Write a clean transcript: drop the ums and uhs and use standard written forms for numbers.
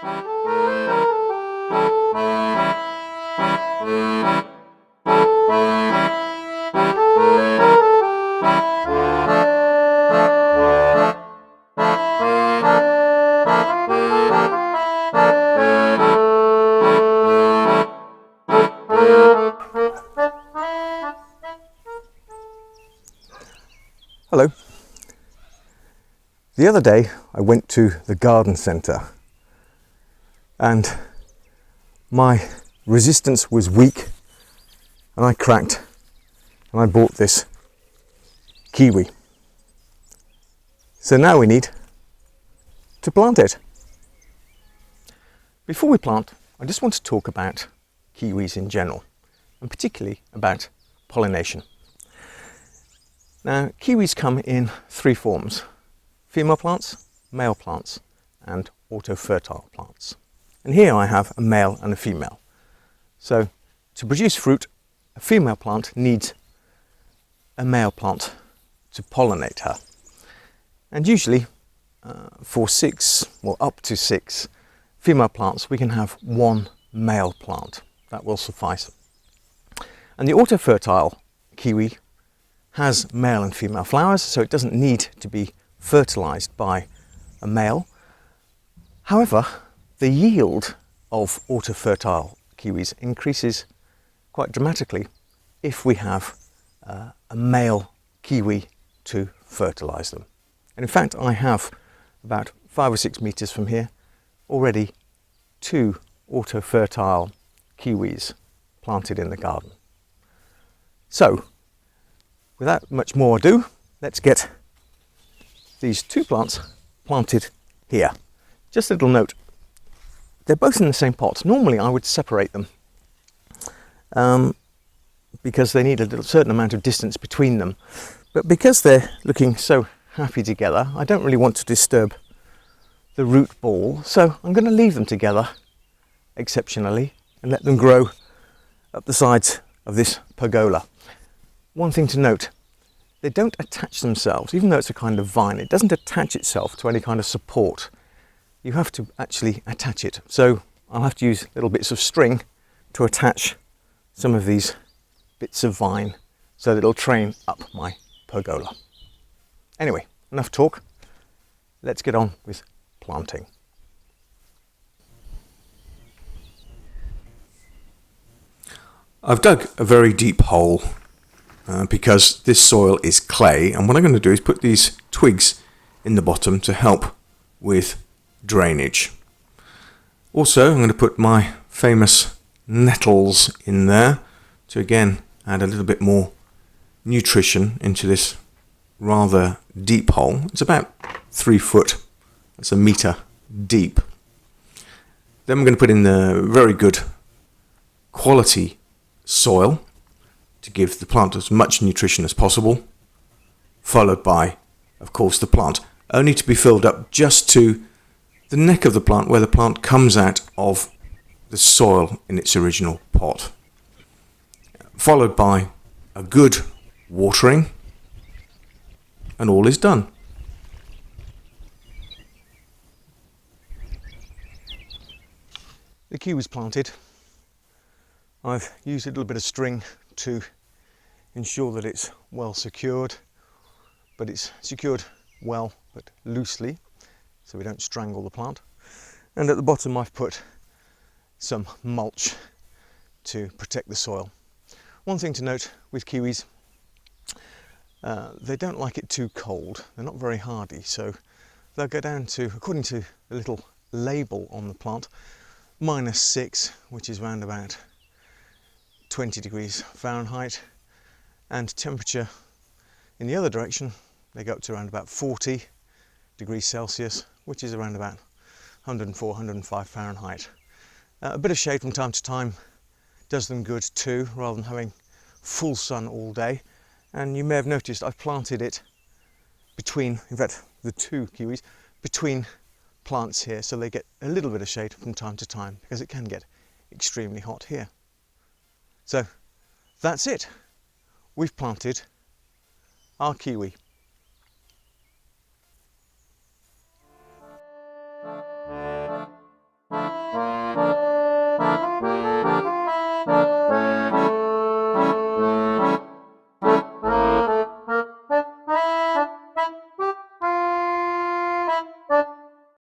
Hello. The other day I went to the garden centre and my resistance was weak and I cracked and I bought this kiwi. So now we need to plant it. Before we plant, I just want to talk about kiwis in general and particularly about pollination. Now, kiwis come in three forms: female plants, male plants, and auto-fertile plants. And here I have a male and a female. So, to produce fruit, a female plant needs a male plant to pollinate her. And usually, for up to six female plants, we can have one male plant. That will suffice. And the auto-fertile kiwi has male and female flowers, so it doesn't need to be fertilized by a male. However, the yield of auto-fertile kiwis increases quite dramatically if we have a male kiwi to fertilize them. And in fact, I have about 5 or 6 meters from here already 2 auto-fertile kiwis planted in the garden. So, without much more ado, let's get these 2 plants planted here. Just a little note, they're both in the same pot. Normally I would separate them because they need a certain amount of distance between them. But because they're looking so happy together, I don't really want to disturb the root ball. So I'm going to leave them together exceptionally and let them grow up the sides of this pergola. One thing to note, they don't attach themselves, even though it's a kind of vine, it doesn't attach itself to any kind of support. You have to actually attach it. So I'll have to use little bits of string to attach some of these bits of vine so that it'll train up my pergola. Anyway, enough talk. Let's get on with planting. I've dug a very deep hole because this soil is clay, and what I'm going to do is put these twigs in the bottom to help with drainage. Also, I'm going to put my famous nettles in there to again add a little bit more nutrition into this rather deep hole. It's about 3 foot, that's a metre deep. Then we're going to put in the very good quality soil to give the plant as much nutrition as possible, followed by, of course, the plant, only to be filled up just to the neck of the plant where the plant comes out of the soil in its original pot, followed by a good watering, and all is done. The kiwi was planted. I've used a little bit of string to ensure that it's well secured, but it's secured well but loosely so we don't strangle the plant. And at the bottom I've put some mulch to protect the soil. One thing to note with kiwis, they don't like it too cold. They're not very hardy, so they'll go down to, according to the little label on the plant, -6, which is round about 20 degrees Fahrenheit, and temperature in the other direction they go up to around about 40 degrees Celsius, which is around about 104, 105 Fahrenheit. A bit of shade from time to time does them good too, rather than having full sun all day. And you may have noticed I've planted it between, in fact the 2 kiwis, between plants here, so they get a little bit of shade from time to time, because it can get extremely hot here. So that's it. We've planted our kiwi.